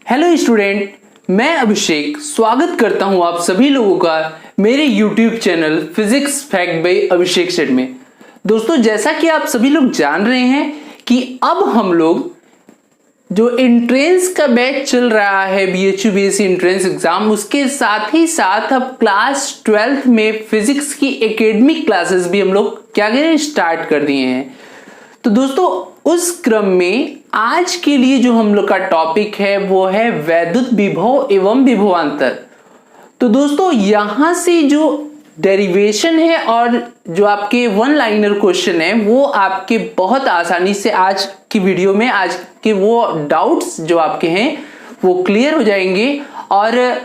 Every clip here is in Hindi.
हेलो स्टूडेंट, मैं अभिषेक स्वागत करता हूं आप सभी लोगों का मेरे YouTube channel physics fact bye अभिषेक सेट में। दोस्तों, जैसा कि आप सभी लोग जान रहे हैं कि अब हम लोग जो एंट्रेंस का बैच चल रहा है BHU BSc एंट्रेंस एग्जाम, उसके साथ ही साथ अब क्लास 12th में फिजिक्स की एकेडमिक क्लासेस भी हम लोग क्या करें स्टार्ट कर दिए हैं। तो दोस्तों, उस क्रम में आज के लिए जो हम लोग का टॉपिक है वो है वैद्युत विभव एवं विभवांतर। तो दोस्तों, यहां से जो डेरिवेशन है और जो आपके वन लाइनर क्वेश्चन है वो आपके बहुत आसानी से आज की वीडियो में आज के वो डाउट्स जो आपके हैं वो क्लियर हो जाएंगे। और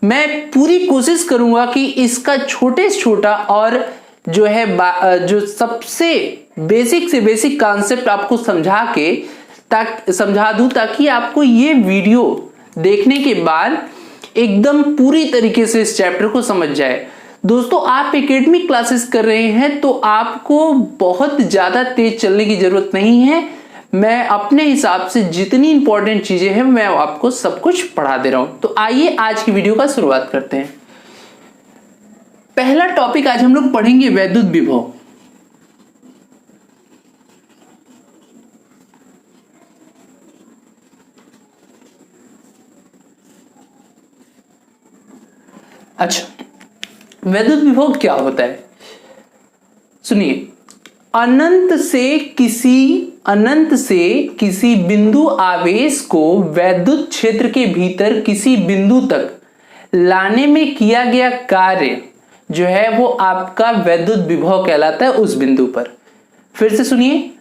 मैं पूरी कोशिश करूंगा कि इसका छोटे से छोटा और जो है जो सबसे बेसिक से बेसिक कॉन्सेप्ट आपको समझा दूं ताकि आपको ये वीडियो देखने के बाद एकदम पूरी तरीके से इस चैप्टर को समझ जाए। दोस्तों, आप एकेडमिक क्लासेस कर रहे हैं तो आपको बहुत ज्यादा तेज चलने की जरूरत नहीं है। मैं अपने हिसाब से जितनी इंपॉर्टेंट चीजें हैं मैं आपको सब कुछ पढ़ा दे रहा हूं। तो आइए आज की वीडियो का शुरुआत करते हैं। पहला टॉपिक आज हम लोग पढ़ेंगे वैद्युत विभव। अच्छा, वैद्युत विभव क्या होता है सुनिए। अनंत से किसी बिंदु आवेश को वैद्युत क्षेत्र के भीतर किसी बिंदु तक लाने में किया गया कार्य जो है वो आपका वैद्युत विभव कहलाता है उस बिंदु पर। फिर से सुनिए,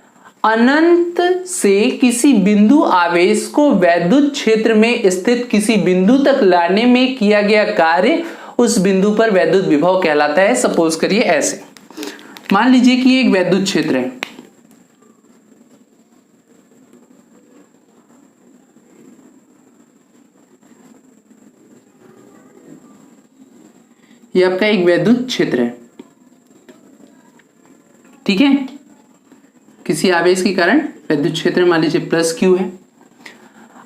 अनंत से किसी बिंदु आवेश को वैद्युत क्षेत्र में स्थित किसी बिंदु तक लाने में किया गया कार्य उस बिंदु पर वैद्युत विभव कहलाता है। सपोज करिए ऐसे, मान लीजिए कि एक वैद्युत क्षेत्र है, ये आपका एक वैद्युत क्षेत्र है, ठीक है। किसी आवेश के कारण वैद्युत क्षेत्र मान लीजिए प्लस Q है।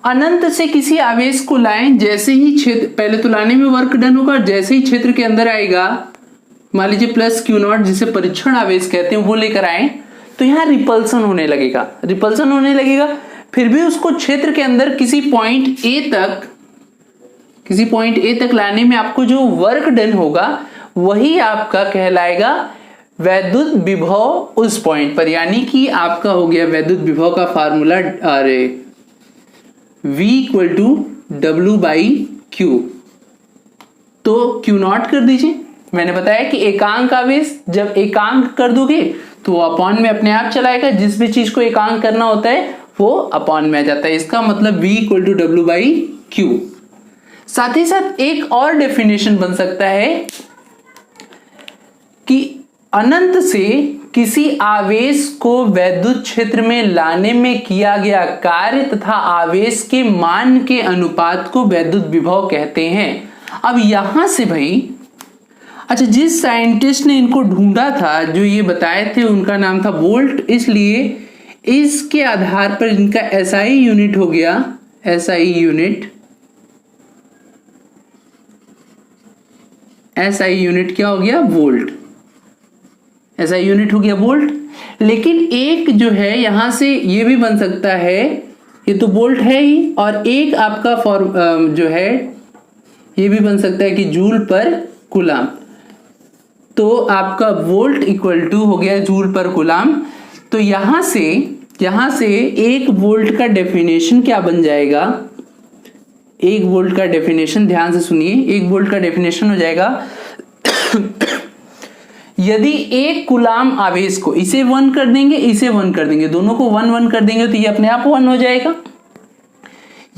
अनंत से किसी आवेश को लाएं, जैसे ही क्षेत्र पहले तो लाने में वर्क डन होगा, जैसे ही क्षेत्र के अंदर आएगा मान लीजिए प्लस Q0 जिसे परीक्षण आवेश कहते हैं वो लेकर आए तो यहाँ रिपल्सन होने लगेगा। फिर भी उसको क्षेत्र के अंदर किसी पॉइंट ए तक लाने में आपको जो वर्क डन होगा वही आपका कहलाएगा वैद्युत विभव उस पॉइंट पर। यानी कि आपका हो गया वैद्युत विभव का formula V equal to W/Q। तो Q0 कर दीजिए। मैंने बताया कि एकांक आवेश जब एकांक कर दोगे तो वो अपॉन में अपने आप चलाएगा। जिस भी चीज को एकांक करना होता है वो अपॉन में आ जाता है। इसका मतलब V इक्वल टू W/Q। साथ ही साथ एक और डेफिनेशन बन सकता है कि अनंत से किसी आवेश को वैद्युत क्षेत्र में लाने में किया गया कार्य तथा आवेश के मान के अनुपात को वैद्युत विभव कहते हैं। अब यहां से भाई, अच्छा, जिस साइंटिस्ट ने इनको ढूंढा था, जो ये बताए थे, उनका नाम था वोल्ट, इसलिए इसके आधार पर इनका SI यूनिट हो गया, SI यूनिट क्या हो गया? वोल्ट। SI यूनिट हो गया वोल्ट। लेकिन एक जो है यहां से ये भी बन सकता है, ये तो वोल्ट है ही, और एक आपका फॉर्म जो है ये भी बन सकता है कि जूल पर कूलाम। तो आपका वोल्ट इक्वल टू हो गया जूल पर कूलाम। तो यहां से एक वोल्ट का डेफिनेशन क्या बन जाएगा? एक वोल्ट का डेफिनेशन, ध्यान से सुनिए, एक वोल्ट का डेफिनेशन हो जाएगा यदि एक कूलाम आवेश को, इसे 1 कर देंगे, इसे 1 कर देंगे, दोनों को 1 कर देंगे तो ये अपने आप 1 हो जाएगा।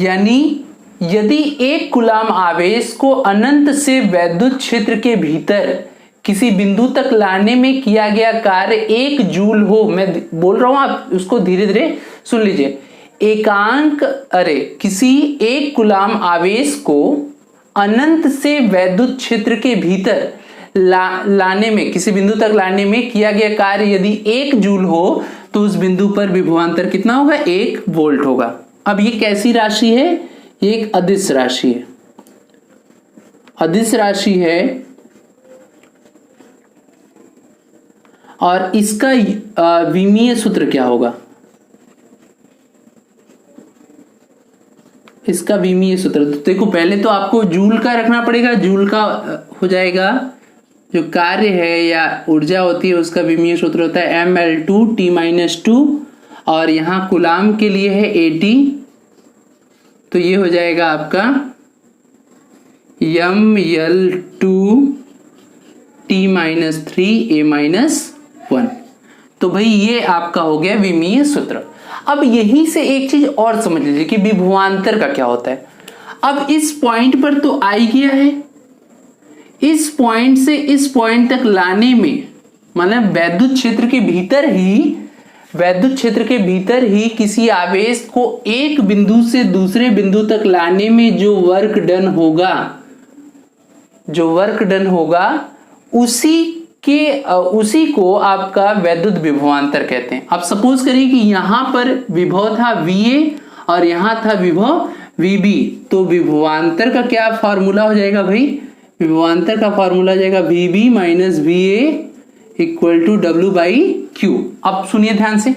यानी यदि एक कूलाम आवेश को अनंत से वैद्युत क्षेत्र के भीतर किसी बिंदु तक लाने में किया गया कार्य 1 जूल हो, मैं बोल रहा हूं, आप उसको धीरे धीरे सुन लीजिए। किसी एक कूलाम आवेश को अनंत से वैद्युत क्षेत्र के भीतर लाने में, किसी बिंदु तक लाने में किया गया कार्य यदि 1 जूल हो तो उस बिंदु पर विभवांतर कितना होगा? 1 वोल्ट होगा। अब ये कैसी राशि है? ये एक अदिश राशि है, अदिश राशि है और इसका विमीय सूत्र क्या होगा? इसका विमीय सूत्र तो देखो, पहले तो आपको जूल का रखना पड़ेगा। जूल का हो जाएगा, जो कार्य है या ऊर्जा होती है उसका विमीय सूत्र होता है ml2T-2 और यहाँ कूलाम के लिए है AT, तो ये हो जाएगा आपका ml2T-3A-1। तो भाई ये आपका हो गया विमीय सूत्र। अब यहीं से एक चीज और समझ लीजिए कि विभवांतर का क्या होता है। अब इस पॉइंट पर तो आ गया है, इस पॉइंट से इस पॉइंट तक लाने में, मतलब वैद्युत क्षेत्र के भीतर ही किसी आवेश को एक बिंदु से दूसरे बिंदु तक लाने में जो वर्क डन होगा उसी को आपका वैद्युत विभवांतर कहते हैं। अब सपोज करिए कि यहां पर विभव था VA और यहां था विभव VB, तो विभवांतर का क्या फॉर्मूला हो जाएगा भाई? विभवांतर का फॉर्मूला हो जाएगा VB minus VA equal to W/Q। अब सुनिए ध्यान से,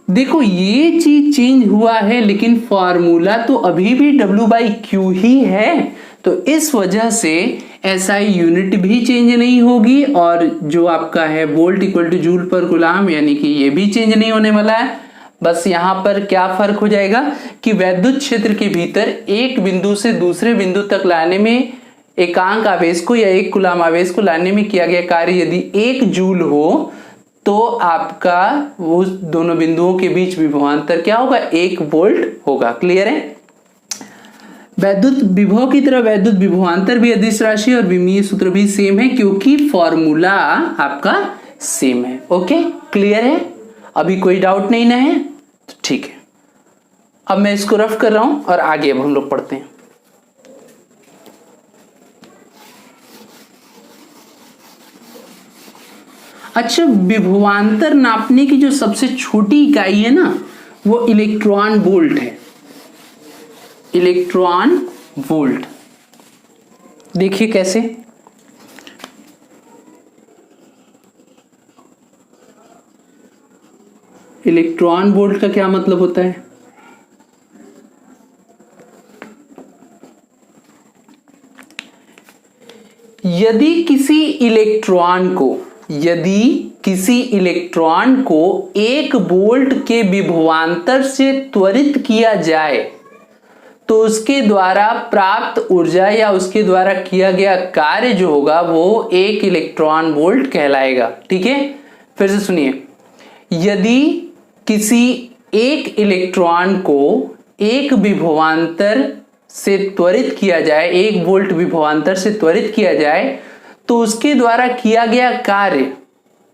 देखो ये चीज चेंज हुआ है लेकिन फॉर्मूला तो अभी भी W/Q ही है, तो इस वजह से SI यूनिट भी चेंज नहीं होगी और जो आपका है वोल्ट इक्वल टू जूल पर कूलाम, यानी कि ये भी चेंज नहीं होने वाला है। बस यहां पर क्या फर्क हो जाएगा कि वैद्युत क्षेत्र के भीतर एक बिंदु से दूसरे बिंदु तक लाने में एकांक आवेश को या एक कूलाम आवेश को लाने में किया गया कार्य यदि 1 जूल हो तो आपका वो दोनों बिंदुओं के बीच विभवांतर क्या होगा? 1 वोल्ट होगा। क्लियर है? वैद्युत विभव की तरह वैद्युत विभवांतर भी अदिश राशि और विमीय सूत्र भी सेम है क्योंकि फॉर्मूला आपका सेम है। ओके, क्लियर है? अभी कोई डाउट नहीं ना है? तो ठीक है, अब मैं इसको रफ कर रहा हूं और आगे अब हम लोग पढ़ते हैं। अच्छा, विभवांतर नापने की जो सबसे छोटी इकाई है ना, वो इलेक्ट्रॉन वोल्ट है। इलेक्ट्रॉन वोल्ट देखिए कैसे। इलेक्ट्रॉन वोल्ट का क्या मतलब होता है? यदि किसी इलेक्ट्रॉन को 1 वोल्ट के विभवांतर से त्वरित किया जाए तो उसके द्वारा प्राप्त ऊर्जा या उसके द्वारा किया गया कार्य जो होगा वो 1 इलेक्ट्रॉन वोल्ट कहलाएगा। ठीक है, फिर से सुनिए, यदि किसी एक इलेक्ट्रॉन को 1 विभवांतर से त्वरित किया जाए, 1 वोल्ट विभवांतर से त्वरित किया जाए तो उसके द्वारा किया गया कार्य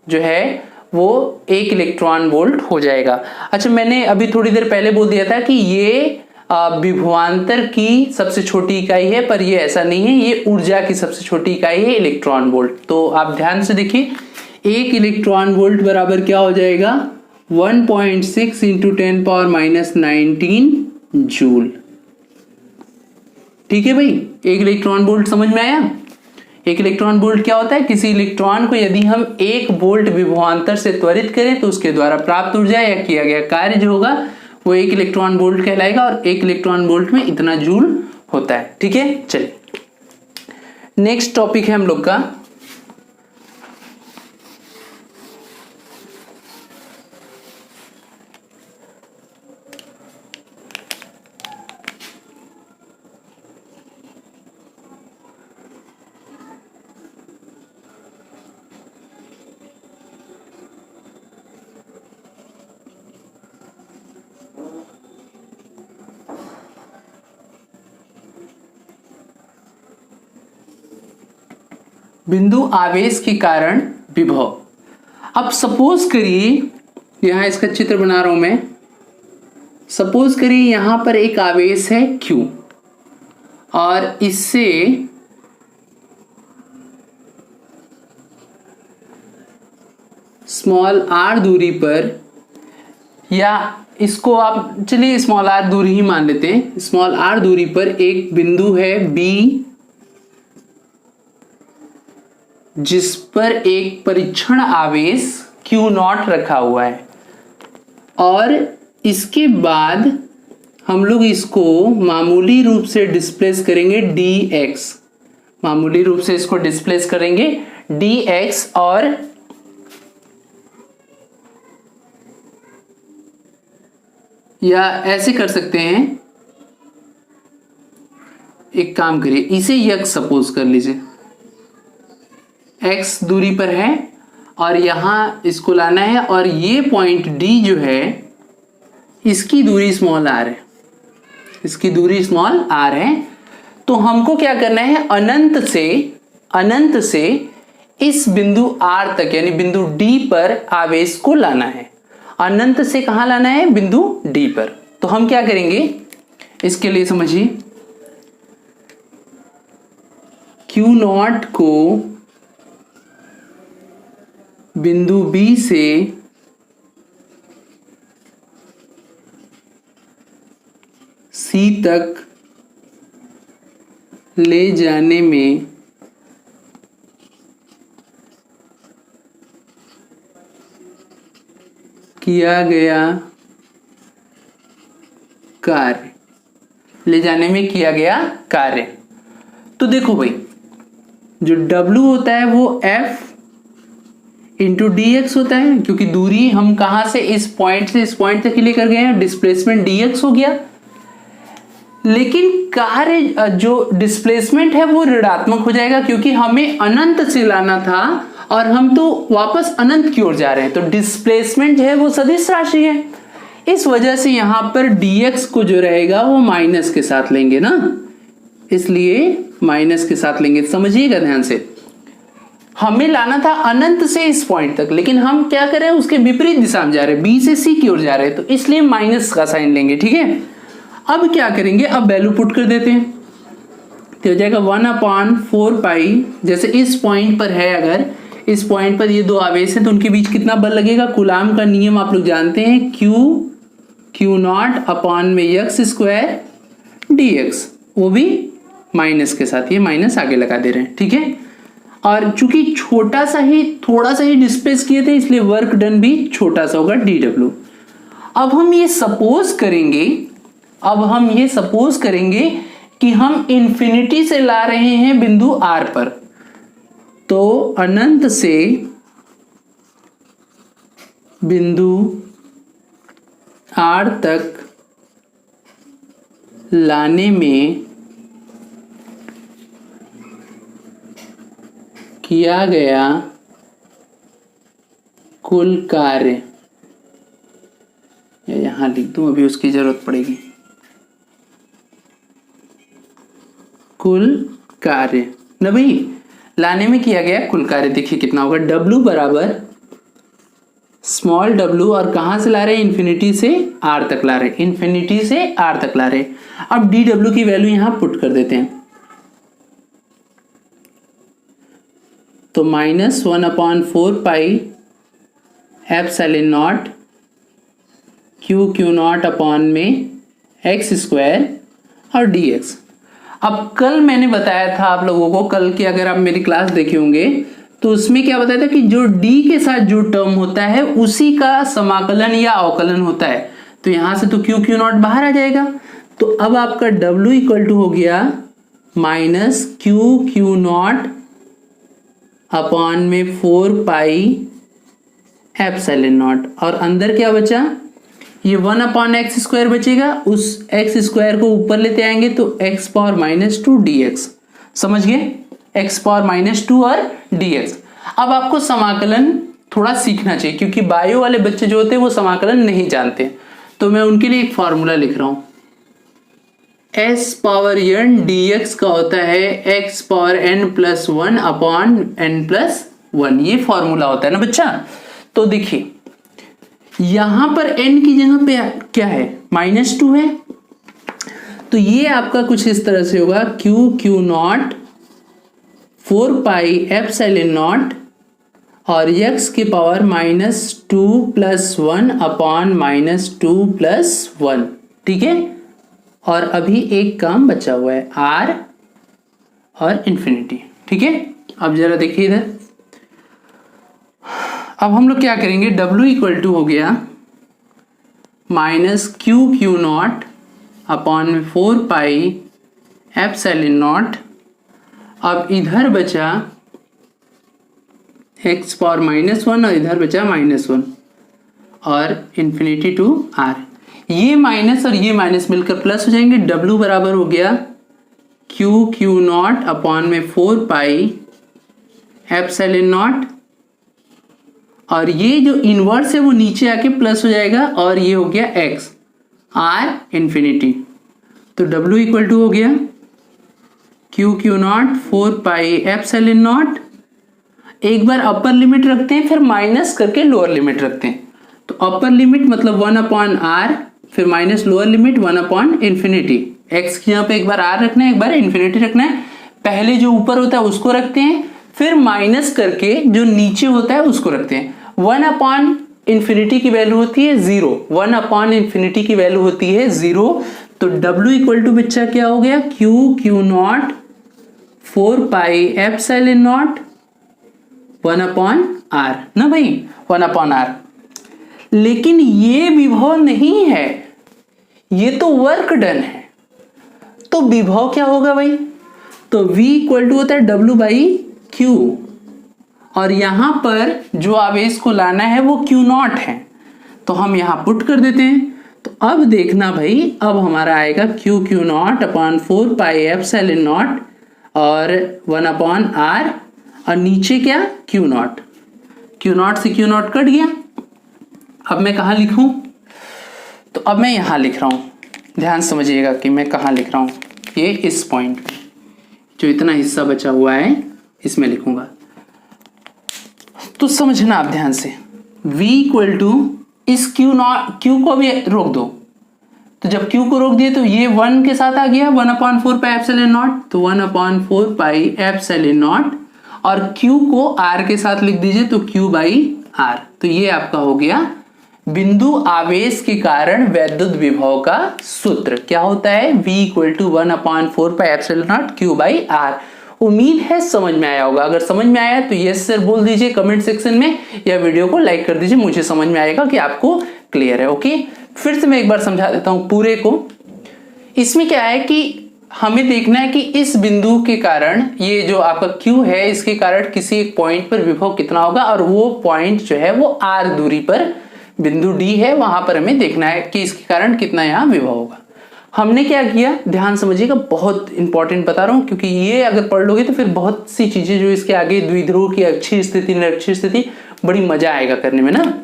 जो है वो 1 इलेक्ट्रॉन वोल्ट हो जाएगा। अच्छा, मैंने अभी थोड़ी देर पहले बोल दिया था कि ये विभवांतर की सबसे छोटी इकाई है, पर ये ऐसा नहीं है, ये ऊर्जा की सबसे छोटी इकाई है इलेक्ट्रॉन वोल्ट। तो आप ध्यान से देखिए, 1 इलेक्ट्रॉन वोल्ट बराबर क्या हो जाएगा? 1.6 इंटू 10⁻⁻19 जूल। ठीक है भाई, 1 इलेक्ट्रॉन वोल्ट समझ में आया? 1 इलेक्ट्रॉन वोल्ट क्या होता है? किसी इलेक्ट्रॉन को यदि हम 1 वोल्ट विभवांतर से त्वरित करें तो उसके द्वारा प्राप्त ऊर्जा या किया गया कार्य जो होगा वो 1 इलेक्ट्रॉन वोल्ट कहलाएगा और 1 इलेक्ट्रॉन वोल्ट में इतना जूल होता है। ठीक है, चलिए नेक्स्ट टॉपिक है हम लोग का बिंदु आवेश के कारण विभव। अब सपोज करिए, यहां इसका चित्र बना रहा हूं मैं, सपोज करिए यहां पर एक आवेश है Q और इससे स्मॉल r दूरी पर या इसको आप चलिए स्मॉल आर दूरी ही मान लेते हैं। स्मॉल आर दूरी पर एक बिंदु है बी जिस पर एक परीक्षण आवेश Q नॉट रखा हुआ है और इसके बाद हम लोग इसको मामूली रूप से डिस्प्लेस करेंगे dx, मामूली रूप से इसको डिस्प्लेस करेंगे dx और या ऐसे कर सकते हैं, एक काम करिए इसे यक्स सपोज कर लीजिए, x दूरी पर है और यहां इसको लाना है और ये पॉइंट D जो है इसकी दूरी स्मॉल r है, इसकी दूरी स्मॉल r है। तो हमको क्या करना है, अनंत से इस बिंदु R तक यानी बिंदु D पर आवेश को लाना है। अनंत से कहां लाना है, बिंदु D पर। तो हम क्या करेंगे इसके लिए समझिए, Q नॉट को बिंदु B से C तक ले जाने में किया गया कार्य, ले जाने में किया गया कार्य। तो देखो भाई जो W होता है वो F इंटू dx होता है, क्योंकि दूरी हम कहां से इस पॉइंट से इस पॉइंट तक लेकर गए हैं, डिस्प्लेसमेंट dx हो गया। लेकिन कार्य जो डिस्प्लेसमेंट है वो ऋणात्मक हो जाएगा क्योंकि हमें अनंत से लाना था और हम तो वापस अनंत की ओर जा रहे हैं, तो डिस्प्लेसमेंट जो है वो सदिश राशि है। इस वजह से यहां पर dx को जो रहेगा वो माइनस के साथ लेंगे ना, इसलिए माइनस के साथ लेंगे। समझिएगा ध्यान से, हमें लाना था अनंत से इस पॉइंट तक, लेकिन हम क्या कर रहे हैं उसके विपरीत दिशा में जा रहे हैं, बी से सी की ओर जा रहे हैं, तो इसलिए माइनस का साइन लेंगे। ठीक है, अब क्या करेंगे, अब वैल्यू पुट कर देते हैं, तो हो जाएगा 1/4 पाई। जैसे इस पॉइंट पर है, अगर इस पॉइंट पर ये दो आवेश हैं तो उनके बीच कितना बल लगेगा, कूलाम का नियम आप लोग जानते हैं, Q नॉट अपॉन में x स्क्वायर dx, वो भी माइनस के साथ, ये माइनस आगे लगा दे रहे हैं। ठीक है, और चूंकि थोड़ा सा ही डिस्प्लेस किए थे इसलिए वर्क डन भी छोटा सा होगा dw। अब हम ये सपोज करेंगे कि हम इंफिनिटी से ला रहे हैं बिंदु R पर, तो अनंत से बिंदु R तक लाने में किया गया कुल कार्य, यहां लिख दूं, अभी उसकी जरूरत पड़ेगी, कुल कार्य ना भाई, लाने में किया गया कुल कार्य। देखिए कितना होगा, W बराबर स्मॉल w, और कहां से ला रहे हैं, इन्फिनिटी से R तक ला रहे हैं, इन्फिनिटी से R तक ला रहे हैं। अब dw की वैल्यू यहां पुट कर देते हैं, तो -1/4 pi epsilon not Q not upon में x स्क्वायर और dx। अब कल मैंने बताया था आप लोगों को, कल की अगर आप मेरी क्लास देखे होंगे तो उसमें क्या बताया था कि जो d के साथ जो टर्म होता है उसी का समाकलन या अवकलन होता है, तो यहां से तो Q नॉट बाहर आ जाएगा। तो अब आपका W इक्वल टू हो गया -Q नॉट अपॉन में 4 पाई एप्सिलॉन नॉट, और अंदर क्या बचा, ये 1/x स्क्वायर बचेगा, उस x स्क्वायर को ऊपर लेते आएंगे तो x पावर -2 dx। समझ गए, x पावर -2 और dx। अब आपको समाकलन थोड़ा सीखना चाहिए क्योंकि बायो वाले बच्चे जो होते हैं वो समाकलन नहीं जानते, तो मैं उनके लिए एक फॉर्मूला लिख रहा हूं, s पावर n dx का होता है x power n+1 upon n+1, ये फॉर्मूला होता है ना बच्चा। तो देखिए यहां पर n की जगह पे क्या है, -2 है, तो ये आपका कुछ इस तरह से होगा, Q not 4 pi epsilon not और x की पावर -2 + 1 अपॉन -2 + 1, ठीक है। और अभी एक काम बचा हुआ है r और इन्फिनिटी, ठीक है। अब जरा देखिए इधर, अब हम लोग क्या करेंगे, W = हो गया -QQ0 अपॉन 4πε0। अब इधर बचा x पावर -1 और इधर बचा -1 और इन्फिनिटी टू r। ये माइनस और ये माइनस मिलकर प्लस हो जाएंगे। W बराबर हो गया QQ0 अपॉन 4πε0 और ये जो इनवर्स है वो नीचे आके प्लस हो जाएगा और ये हो गया x r इन्फिनिटी। तो W = हो गया QQ0 4πε0। एक बार अपर लिमिट रखते हैं फिर माइनस करके लोअर लिमिट रखते हैं। तो अपर लिमिट मतलब 1/r, फिर माइनस लोअर लिमिट 1/इन्फिनिटी। x की यहाँ पे एक बार r रखना है, एक बार इन्फिनिटी रखना है। पहले जो ऊपर होता है उसको रखते हैं, फिर माइनस करके जो नीचे होता है उसको रखते हैं। 1/इन्फिनिटी की वैल्यू होती है 0, 1/इन्फिनिटी की वैल्यू होती है 0। तो W = बच्चा क्या हो गया, QQ0 4πε0 1/r ना भाई, 1/r। लेकिन ये विभव नहीं है, ये तो वर्क डन है। तो विभव क्या होगा भाई, तो V = होता है W/Q और यहां पर जो आवेश को लाना है वो Q0 है, तो हम यहां पुट कर देते हैं। तो अब देखना भाई, अब हमारा आएगा QQ0 अपॉन 4πε0 और 1/r और नीचे क्या Q0, Q0 से Q0 कट गया। अब मैं कहाँ लिखूं, तो अब मैं यहाँ लिख रहा हूँ, ध्यान समझिएगा कि मैं कहाँ लिख रहा हूँ। ये इस पॉइंट पे जो इतना हिस्सा बचा हुआ है इसमें लिखूंगा, तो समझना आप ध्यान से। V = इस Q को भी रोक दो, तो जब Q को रोक दिए तो ये 1 के साथ आ गया 1/4πε0, तो 1/4πε0 और Q को R के साथ लिख दीजिए तो Q/R। तो ये आपका हो गया बिंदु आवेश के कारण वैद्युत विभव का सूत्र। क्या होता है, V = 1/4πε0 Q/R। उम्मीद है समझ में आया होगा। अगर समझ में आया तो यस सर बोल दीजिए कमेंट सेक्शन में, या वीडियो को लाइक कर दीजिए, मुझे समझ में आएगा कि आपको क्लियर है। ओके, फिर से मैं एक बार समझा देता हूं पूरे को। इसमें क्या है कि हमें देखना है कि इस बिंदु के कारण ये जो आपका Q है इसके कारण किसी एक पॉइंट पर विभव कितना होगा, और वो पॉइंट जो है वो R दूरी पर बिंदु D है, वहां पर हमें देखना है कि इसके कारण कितना यहाँ विभव होगा। हमने क्या किया, ध्यान समझिएगा, बहुत इंपॉर्टेंट बता रहा हूं, क्योंकि ये अगर पढ़ लोगे तो फिर बहुत सी चीजें जो इसके आगे द्विध्रुव की अक्षीय स्थिति, निरक्षीय स्थिति, बड़ी मजा आएगा करने में ना।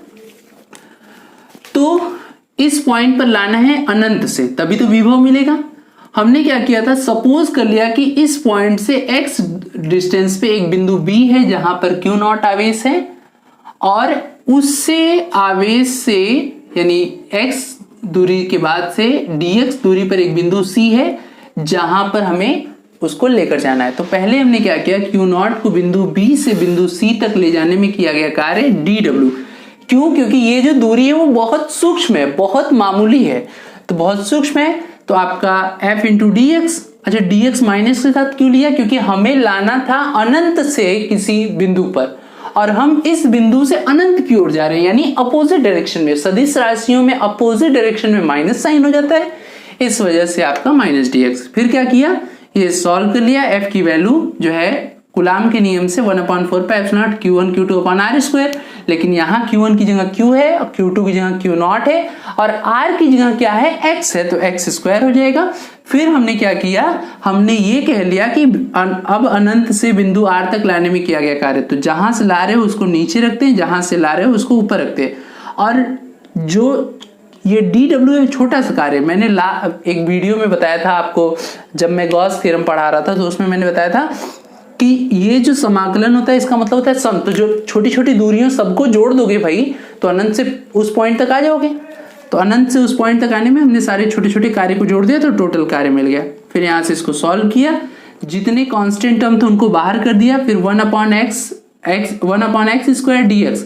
तो इस पॉइंट पर लाना है अनंत से, तभी तो विभव मिलेगा। हमने क्या किया था, सपोज कर लिया कि इस पॉइंट से x डिस्टेंस पे एक बिंदु B है जहां पर Q0 आवेश है, और उससे आवेश से यानी x दूरी के बाद से dx दूरी पर एक बिंदु C है जहां पर हमें उसको लेकर जाना है। तो पहले हमने क्या किया, Q0 को बिंदु B से बिंदु C तक ले जाने में किया गया कार्य dw। क्यों, क्योंकि ये जो दूरी है वो बहुत सूक्ष्म है, बहुत मामूली है, तो बहुत सूक्ष्म है। तो आपका f × dx, अच्छा dx माइनस के साथ क्यों लिया, क्योंकि हमें लाना था अनंत से किसी बिंदु पर, और हम इस बिंदु से अनंत की ओर जा रहे हैं, यानी अपोजिट डायरेक्शन में। सदिश राशियों में अपोजिट डायरेक्शन में माइनस साइन हो जाता है, इस वजह से आपका -dx। फिर क्या किया, ये सॉल्व कर लिया। f की वैल्यू जो है कूलाम के नियम से 1/4πε0 Q1 Q2/r², लेकिन यहाँ Q1 की जगह Q है और Q2 की जगह Q0 है और R की जगह क्या है, x है, तो x² हो जाएगा। फिर हमने क्या किया, हमने ये कह लिया कि अब अनंत से बिंदु R तक लाने में किया गया कार्य, तो जहां से ला रहे हो उसको नीचे रखते हैं, जहां से ला रहे हो उसको ऊपर रखते हैं। और जो ये dw है छोटा सा कार्य, मैंने एक वीडियो में बताया था आपको, जब मैं गॉस थ्योरम पढ़ा रहा था तो उसमें मैंने बताया था कि ये जो समाकलन होता है इसका मतलब होता है सम। तो जो छोटी छोटी दूरियों सबको जोड़ दोगे भाई तो अनंत से उस पॉइंट तक आ जाओगे। तो अनंत से उस पॉइंट तक आने में हमने सारे छोटे छोटे कार्य को जोड़ दिया तो टोटल कार्य मिल गया। फिर यहाँ से इसको सॉल्व किया, जितने कांस्टेंट टर्म थे उनको बाहर कर दिया, फिर 1/x 1/x² dx,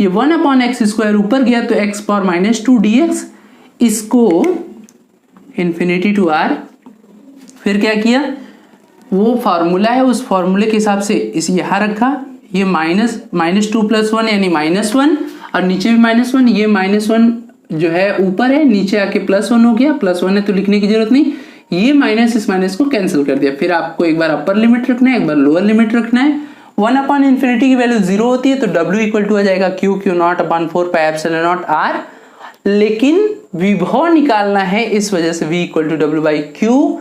ये 1/x² ऊपर गया तो x⁻² dx, इसको इंफिनिटी टू r, फिर क्या किया, वो फार्मूला है उस फार्मूले के हिसाब से इसे यहाँ रखा, ये -2 + 1 यानी -1, और नीचे भी -1, ये -1 जो है ऊपर है, नीचे आके +1 हो गया, +1 है तो लिखने की जरूरत नहीं, ये माइनस इस माइनस को कैंसिल कर दिया। फिर आपको एक बार अपर लिमिट रखना है, एक बार लोअर लिमिट रखना है। 1/∞ की वैल्यू 0 होती है तो W इक्वल टू आ जाएगा Q0/4πε0 r, लेकिन विभव निकालना है इस वजह से V equal to W/Q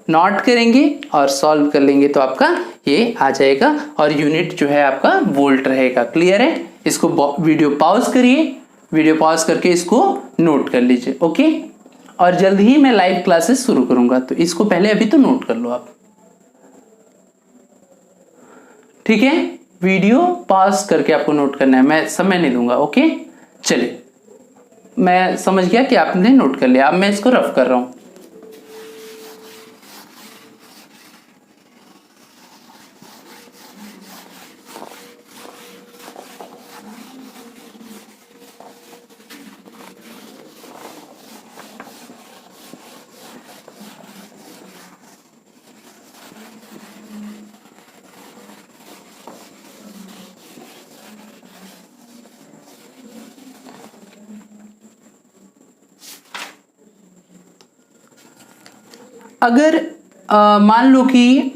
not करेंगे और सॉल्व कर लेंगे तो आपका ये आ जाएगा, और यूनिट जो है आपका वोल्ट रहेगा। क्लियर है? इसको वीडियो पॉज करिए, वीडियो पॉज करके इसको नोट कर लीजिए। ओके, और जल्द ही मैं लाइव क्लासेस शुरू करूंगा, तो इसको पहले अभी तो नोट कर लो आप। ठीक है, वीडियो पॉज करके आपको नोट करना है, मैं समय नहीं दूंगा। ओके, चलिए, मैं समझ गया कि आपने नोट कर लिया। अब मैं इसको रफ कर रहा हूं। अगर मान लो कि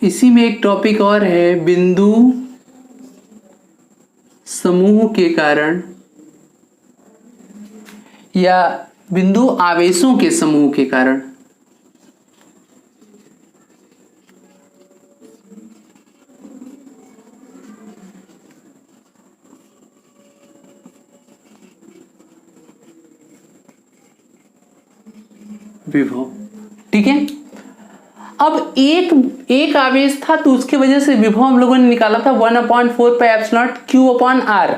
इसी में एक टॉपिक और है, बिंदु समूह के कारण या बिंदु आवेशों के समूह के कारण विभव। ठीक है, अब एक आवेश था तो उसके वजह से विभव हम लोगों ने निकाला था 1/4πε0 Q/r।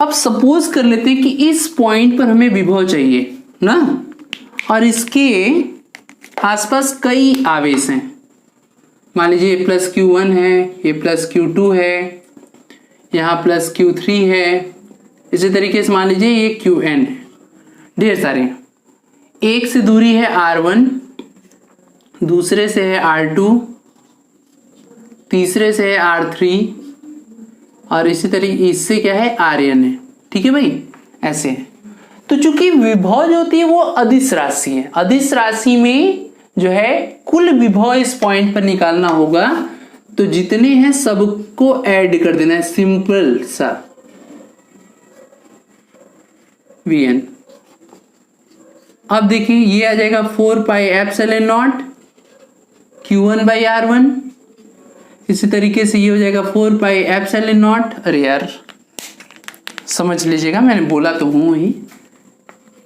अब सपोज कर लेते हैं कि इस पॉइंट पर हमें विभव चाहिए ना, और इसके आसपास कई आवेश हैं। मान लीजिए ये +Q1 है, ये +Q2 है, यहाँ +Q3 है, इसी तरीके से मान लीजिए ये Qn है, ढेर सारे हैं। एक से दूरी है R1, दूसरे से है R2, तीसरे से है R3, और इसी तरीके इससे क्या है Rn है। ठीक है भाई, ऐसे है। तो चूंकि विभव जो होती है वो अदिश राशि है, अदिश राशि में जो है कुल विभव इस पॉइंट पर निकालना होगा, तो जितने हैं सबको ऐड कर देना है, सिंपल सा Vn। अब देखिए ये आ जाएगा 4πε0 Q1/R1, इसी तरीके से ये हो जाएगा 4πε0, अरे यार समझ लीजिएगा, मैंने बोला तो हूं ही,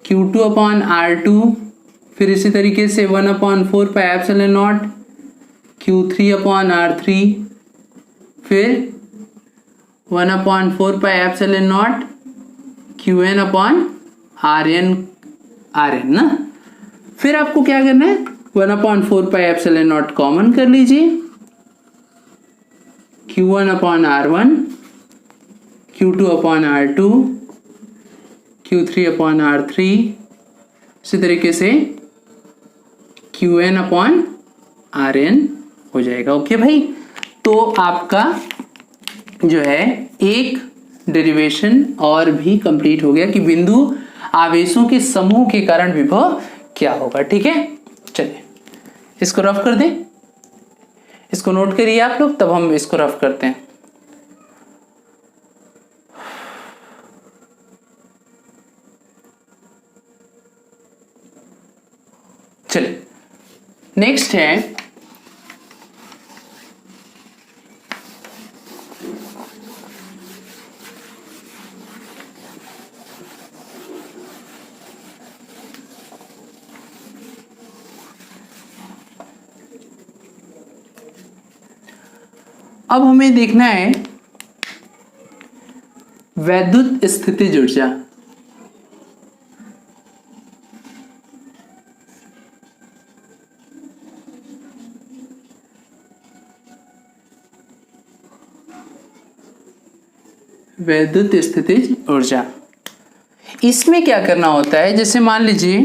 Q2/R2, फिर इसी तरीके से 1/4πε0 Q3/R3, फिर 1/4πε0 Qn/Rn ना। फिर आपको क्या करना है, 1/4πε0 कॉमन कर लीजिए, Q1/R1, Q2/R2, Q3/R3, इसी तरीके से Qn/Rn हो जाएगा। ओके भाई, तो आपका जो है एक डेरिवेशन और भी कंप्लीट हो गया कि बिंदु आवेशों के समूह के कारण विभव क्या होगा। ठीक है, चलिए इसको रफ कर दें, इसको नोट करिए आप लोग, तब हम इसको रफ करते हैं। चलिए नेक्स्ट है अब हमें देखना है वैद्युत स्थितिज ऊर्जा। वैद्युत स्थितिज ऊर्जा। इसमें क्या करना होता है, जैसे मान लीजिए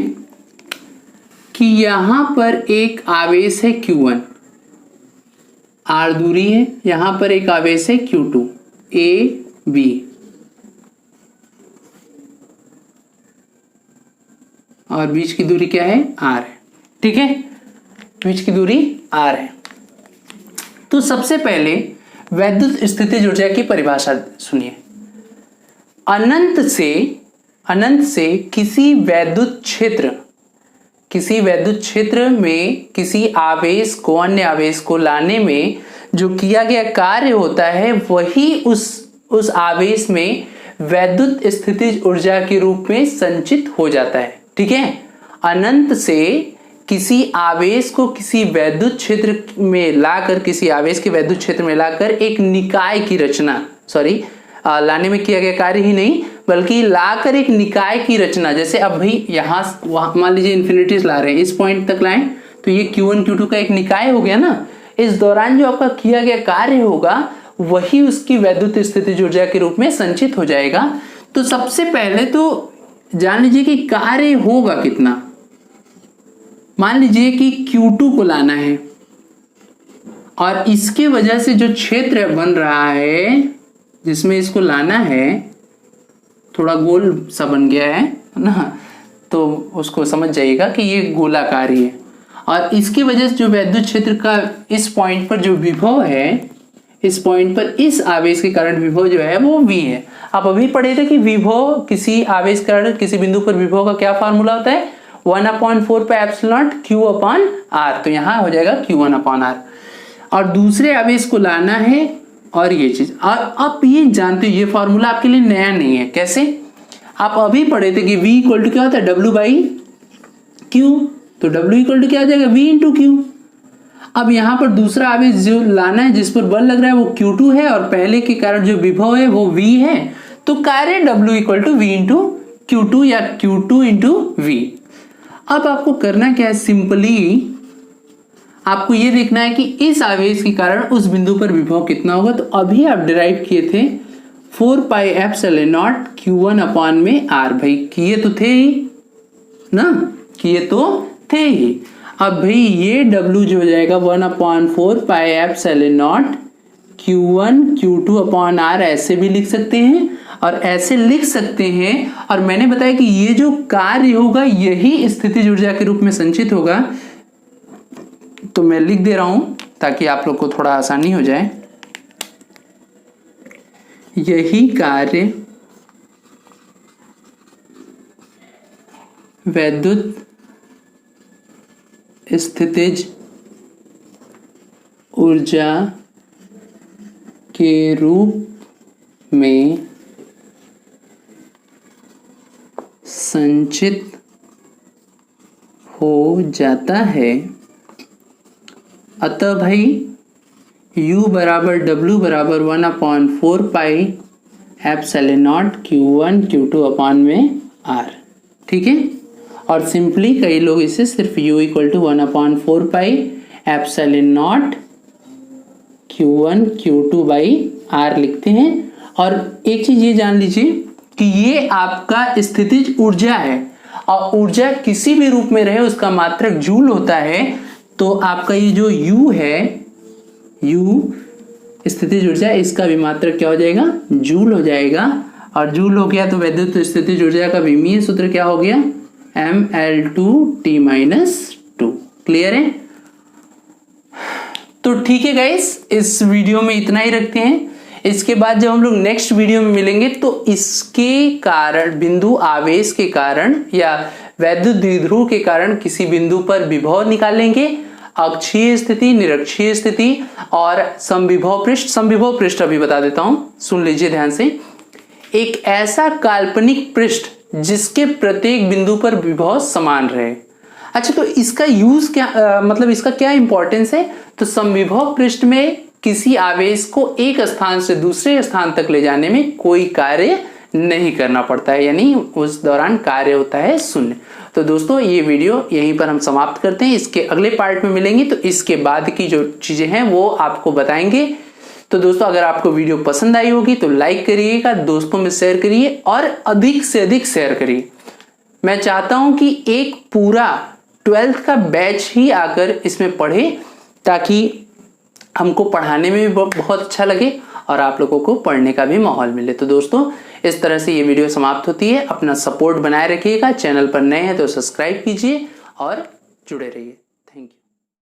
कि यहां पर एक आवेश है Q1, R दूरी है, यहां पर एक आवेश है Q2 A B, और बीच की दूरी क्या है, R है। ठीक है, बीच की दूरी R है। तो सबसे पहले वैद्युत स्थितिज ऊर्जा की परिभाषा सुनिए। अनंत से किसी वैद्युत क्षेत्र में किसी आवेश को अन्य आवेश को लाने में जो किया गया कार्य होता है वही उस आवेश में वैद्युत स्थितिज ऊर्जा के रूप में संचित हो जाता है। ठीक है, अनंत से किसी आवेश को किसी वैद्युत क्षेत्र में लाकर, किसी आवेश के वैद्युत क्षेत्र में लाकर एक निकाय की रचना, लाने में किया गया कार्य ही नहीं बल्कि लाकर एक निकाय की रचना। जैसे अब भाई यहाँ मान लीजिए इन्फिनिटीज ला रहे हैं, इस पॉइंट तक लाएं तो ये Q1 Q2 का एक निकाय हो गया ना। इस दौरान जो आपका किया गया कार्य होगा वही उसकी वैद्युत स्थितिज ऊर्जा के रूप में संचित हो जाएगा। तो सबसे पहले तो जान लीजिए कि कार्य होगा कितना। मान लीजिए कि Q2 को लाना है और इसके वजह से जो क्षेत्र बन रहा है जिसमें इसको लाना है, थोड़ा गोल सा बन गया है ना, तो उसको समझ जाइएगा कि ये गोलाकार ही है। और इसकी वजह से जो वैद्युत क्षेत्र का इस पॉइंट पर जो विभव है, इस पॉइंट पर इस आवेश के कारण विभव जो है वो V है। आप अभी पढ़े थे कि विभव, किसी आवेश के कारण किसी बिंदु पर विभव का क्या फार्मूला होता है, 1/4 पाई एप्सिलॉन Q/R। तो यहाँ हो जाएगा Q1/R। और दूसरे आवेश को लाना है और ये चीज, और आप ये जानते हो ये फॉर्मूला आपके लिए नया नहीं है। कैसे, आप अभी पढ़े थे कि V इक्वल टू क्या होता है, W/Q। तो W इक्वल टू क्या हो जाएगा, V इंटू Q। अब यहाँ पर दूसरा आवेश जो लाना है जिस पर बल लग रहा है वो Q2 है और पहले के कारण जो विभव है वो V है। तो कार्य W equal to V into Q2 या Q2 इंटू V। अब आपको करना क्या है, सिंपली आपको ये देखना है कि इस आवेश के कारण उस बिंदु पर विभव कितना होगा। तो अभी आप डिराइव किए थे 4 पाई एप्सिलॉन नॉट Q1/R। भाई किए तो थे ही ना, किए तो थे ही। अब भाई ये W जो हो जाएगा 1/4 pi epsilon naught Q1 Q2/R ऐसे भी लिख सकते हैं और ऐसे लिख सकते हैं। और मैंने बताया कि ये जो कार्य होगा यही स्थितिज ऊर्जा के रूप में संचित होगा। तो मैं लिख दे रहा हूं ताकि आप लोग को थोड़ा आसानी हो जाए। यही कार्य वैद्युत स्थितिज ऊर्जा के रूप में संचित हो जाता है। अतः भाई U बराबर W बराबर 1/4 pi epsilon naught Q1 Q2/R। ठीक है, और सिंपली कई लोग इसे सिर्फ U equal to 1/4 pi epsilon naught Q1 Q2/R लिखते हैं। और एक चीज ये जान लीजिए कि ये आपका स्थितिज ऊर्जा है और ऊर्जा किसी भी रूप में रहे उसका मात्रक जूल होता है। तो आपका ये जो U है, U स्थितिज ऊर्जा, इसका भी मात्रक क्या हो जाएगा, जूल हो जाएगा। और जूल हो गया तो वैद्युत स्थितिज ऊर्जा का विमीय सूत्र क्या हो गया, mL2T-2। क्लियर है। तो ठीक है गाइस, इस वीडियो में इतना ही रखते हैं। इसके बाद जब हम लोग नेक्स्ट वीडियो में मिलेंगे तो इसके कारण, बिंदु आवेश के कारण या वैद्युत द्विध्रुव के कारण किसी बिंदु पर विभव निकालेंगे, अक्षीय स्थिति, निरक्षीय स्थिति और समविभव पृष्ठ अभी बता देता हूं, सुन लीजिए ध्यान से। एक ऐसा काल्पनिक पृष्ठ जिसके प्रत्येक बिंदु पर विभव समान रहे। अच्छा, तो इसका यूज क्या, मतलब इसका क्या इंपॉर्टेंस है, तो समविभव पृष्ठ में किसी आवेश को एक स्थान से दूसरे स्थान तक ले जाने में कोई कार्य नहीं करना पड़ता है, यानी उस दौरान कार्य होता है शून्य। तो दोस्तों ये वीडियो यहीं पर हम समाप्त करते हैं। इसके अगले पार्ट में मिलेंगे तो इसके बाद की जो चीजें हैं वो आपको बताएंगे। तो दोस्तों अगर आपको वीडियो पसंद आई होगी तो लाइक करिएगा, दोस्तों में शेयर करिए और अधिक से अधिक शेयर करिए। मैं चाहता हूं कि एक पूरा 12th का बैच ही आकर इसमें पढ़े, ताकि हमको पढ़ाने में भी बहुत अच्छा लगे और आप लोगों को पढ़ने का भी माहौल मिले। तो दोस्तों इस तरह से ये वीडियो समाप्त होती है। अपना सपोर्ट बनाए रखिएगा, चैनल पर नए हैं तो सब्सक्राइब कीजिए और जुड़े रहिए। Thank you.